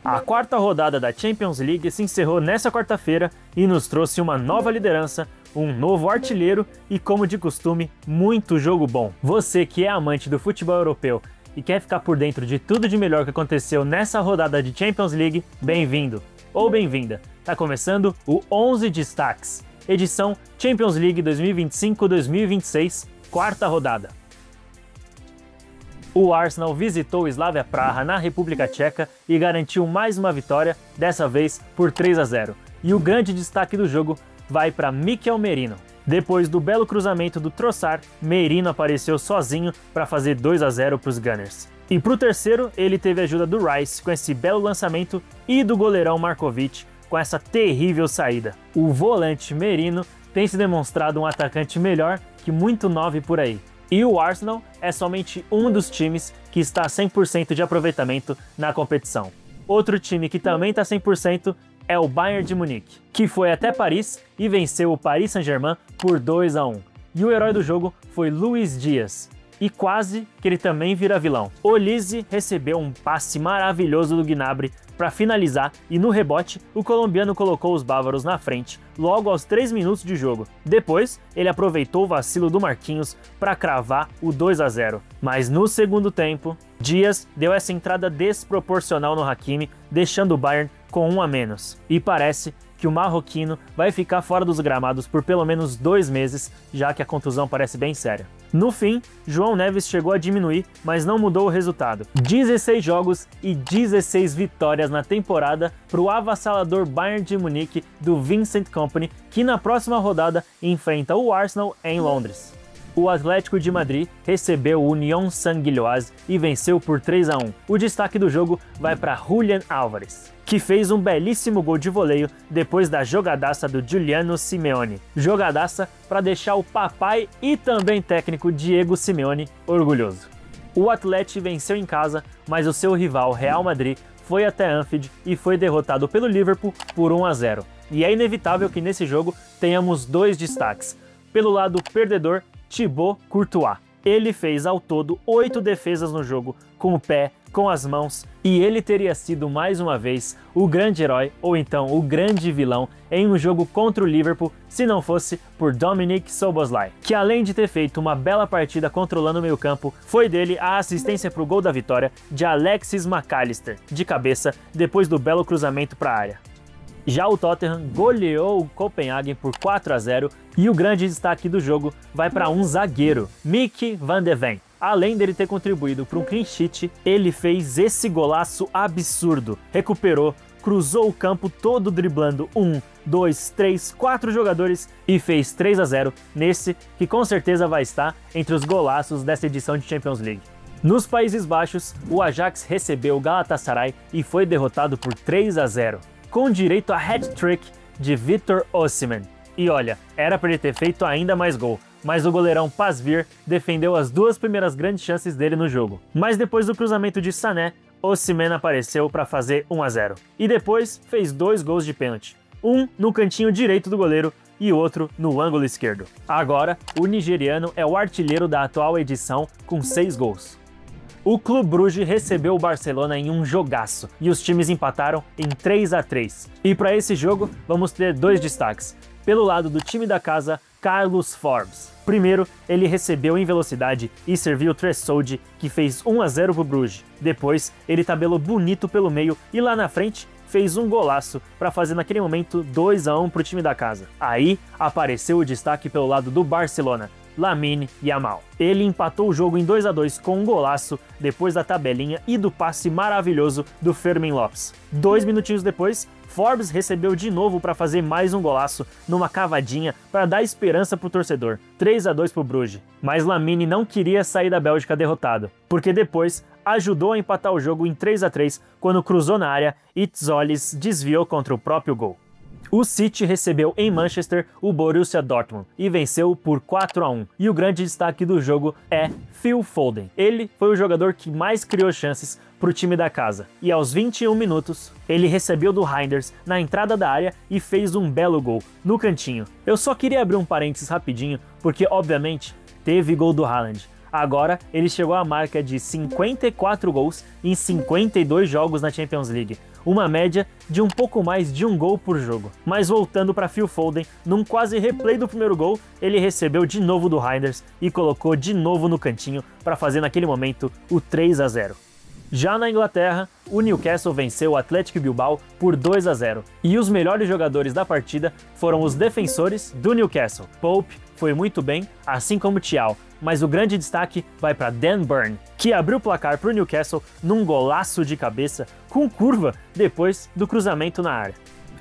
A quarta rodada da Champions League se encerrou nessa quarta-feira e nos trouxe uma nova liderança, um novo artilheiro e, como de costume, muito jogo bom. Você que é amante do futebol europeu e quer ficar por dentro de tudo de melhor que aconteceu nessa rodada de Champions League, bem-vindo ou bem-vinda. Tá começando o 11 Destaques, edição Champions League 2025-2026, quarta rodada. O Arsenal visitou o Slavia Praha na República Tcheca e garantiu mais uma vitória, dessa vez por 3-0. E o grande destaque do jogo vai para Mikel Merino. Depois do belo cruzamento do Trossard, Merino apareceu sozinho para fazer 2-0 para os Gunners. E para o terceiro, ele teve a ajuda do Rice com esse belo lançamento e do goleirão Markovic com essa terrível saída. O volante Merino tem se demonstrado um atacante melhor que muito 9 por aí. E o Arsenal é somente um dos times que está a 100% de aproveitamento na competição. Outro time que também está 100% é o Bayern de Munique, que foi até Paris e venceu o Paris Saint-Germain por 2-1. E o herói do jogo foi Luis Dias. E quase que ele também vira vilão. Olise recebeu um passe maravilhoso do Gnabry para finalizar e no rebote o colombiano colocou os bávaros na frente logo aos 3 minutos de jogo. Depois ele aproveitou o vacilo do Marquinhos para cravar o 2-0. Mas no segundo tempo, Dias deu essa entrada desproporcional no Hakimi, deixando o Bayern com 1 a menos. E parece que o marroquino vai ficar fora dos gramados por pelo menos 2 meses, já que a contusão parece bem séria. No fim, João Neves chegou a diminuir, mas não mudou o resultado. 16 jogos e 16 vitórias na temporada para o avassalador Bayern de Munique do Vincent Kompany, que na próxima rodada enfrenta o Arsenal em Londres. O Atlético de Madrid recebeu o Union Saint-Gilloise e venceu por 3-1. O destaque do jogo vai para Julián Álvares, que fez um belíssimo gol de voleio depois da jogadaça do Giuliano Simeone. Jogadaça para deixar o papai e também técnico Diego Simeone orgulhoso. O Atlético venceu em casa, mas o seu rival Real Madrid foi até Anfield e foi derrotado pelo Liverpool por 1-0. E é inevitável que nesse jogo tenhamos 2 destaques. Pelo lado perdedor, Thibaut Courtois. Ele fez ao todo 8 defesas no jogo, com o pé, com as mãos, e ele teria sido mais uma vez o grande herói, ou então o grande vilão, em um jogo contra o Liverpool, se não fosse por Dominik Szoboszlai, que além de ter feito uma bela partida controlando o meio-campo, foi dele a assistência para o gol da vitória de Alexis McAllister, de cabeça, depois do belo cruzamento para a área. Já o Tottenham goleou o Copenhagen por 4-0 e o grande destaque do jogo vai para um zagueiro, Mickey van de Ven. Além dele ter contribuído para um clean sheet, ele fez esse golaço absurdo. Recuperou, cruzou o campo todo driblando 1, 2, 3, 4 jogadores e fez 3-0 nesse que com certeza vai estar entre os golaços dessa edição de Champions League. Nos Países Baixos, o Ajax recebeu o Galatasaray e foi derrotado por 3-0. Com direito a hat-trick de Victor Osimhen. E olha, era para ele ter feito ainda mais gol, mas o goleirão Pasveer defendeu as 2 primeiras grandes chances dele no jogo. Mas depois do cruzamento de Sané, Osimhen apareceu para fazer 1-0. E depois fez 2 gols de pênalti, um no cantinho direito do goleiro e outro no ângulo esquerdo. Agora, o nigeriano é o artilheiro da atual edição com 6 gols. O Clube Brugge recebeu o Barcelona em um jogaço e os times empataram em 3-3. E para esse jogo vamos ter 2 destaques. Pelo lado do time da casa, Carlos Forbes. Primeiro, ele recebeu em velocidade e serviu o Tressoldi, que fez 1-0 para o Brugge. Depois, ele tabelou bonito pelo meio e lá na frente fez um golaço para fazer naquele momento 2-1 para o time da casa. Aí apareceu o destaque pelo lado do Barcelona, Lamine Yamal. Ele empatou o jogo em 2-2 com um golaço depois da tabelinha e do passe maravilhoso do Fermín Lopes. 2 minutinhos depois, Forbes recebeu de novo para fazer mais um golaço numa cavadinha para dar esperança para o torcedor. 3-2 para o Brugge. Mas Lamine não queria sair da Bélgica derrotado, porque depois ajudou a empatar o jogo em 3-3 quando cruzou na área e Tzolis desviou contra o próprio gol. O City recebeu em Manchester o Borussia Dortmund e venceu por 4-1. E o grande destaque do jogo é Phil Foden. Ele foi o jogador que mais criou chances para o time da casa. E aos 21 minutos, ele recebeu do Reinders na entrada da área e fez um belo gol no cantinho. Eu só queria abrir um parênteses rapidinho, porque obviamente teve gol do Haaland. Agora ele chegou à marca de 54 gols em 52 jogos na Champions League. uma média de um pouco mais de um gol por jogo. Mas voltando para Phil Foden, num quase replay do primeiro gol, ele recebeu de novo do Reinders e colocou de novo no cantinho para fazer naquele momento o 3-0. Já na Inglaterra, o Newcastle venceu o Athletic Bilbao por 2-0, e os melhores jogadores da partida foram os defensores do Newcastle. Pope foi muito bem, assim como Thiaw, mas o grande destaque vai para Dan Burn, que abriu o placar para o Newcastle num golaço de cabeça com curva depois do cruzamento na área.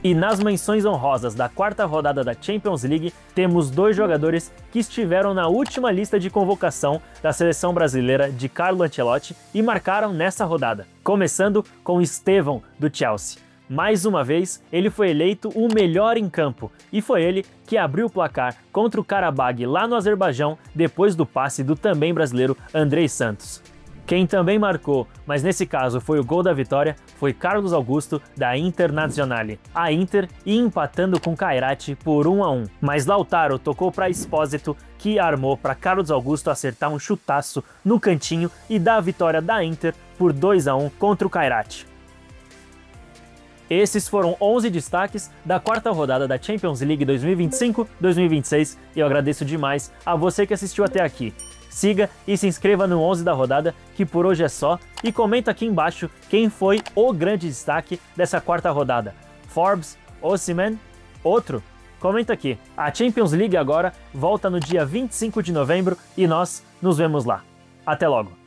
E nas menções honrosas da quarta rodada da Champions League, temos dois jogadores que estiveram na última lista de convocação da seleção brasileira de Carlo Ancelotti e marcaram nessa rodada. Começando com Estevão, do Chelsea. Mais uma vez, ele foi eleito o melhor em campo, e foi ele que abriu o placar contra o Karabag lá no Azerbaijão, depois do passe do também brasileiro Andrei Santos. Quem também marcou, mas nesse caso foi o gol da vitória, foi Carlos Augusto, da Internazionale. A Inter ia empatando com Kairat por 1-1, mas Lautaro tocou para Espósito, que armou para Carlos Augusto acertar um chutaço no cantinho e dar a vitória da Inter por 2-1 contra o Kairat. Esses foram 11 destaques da quarta rodada da Champions League 2025-2026 e eu agradeço demais a você que assistiu até aqui. Siga e se inscreva no 11 da rodada, que por hoje é só, e comenta aqui embaixo quem foi o grande destaque dessa quarta rodada. Forbes, Osimhen, outro? Comenta aqui. A Champions League agora volta no dia 25 de novembro e nós nos vemos lá. Até logo!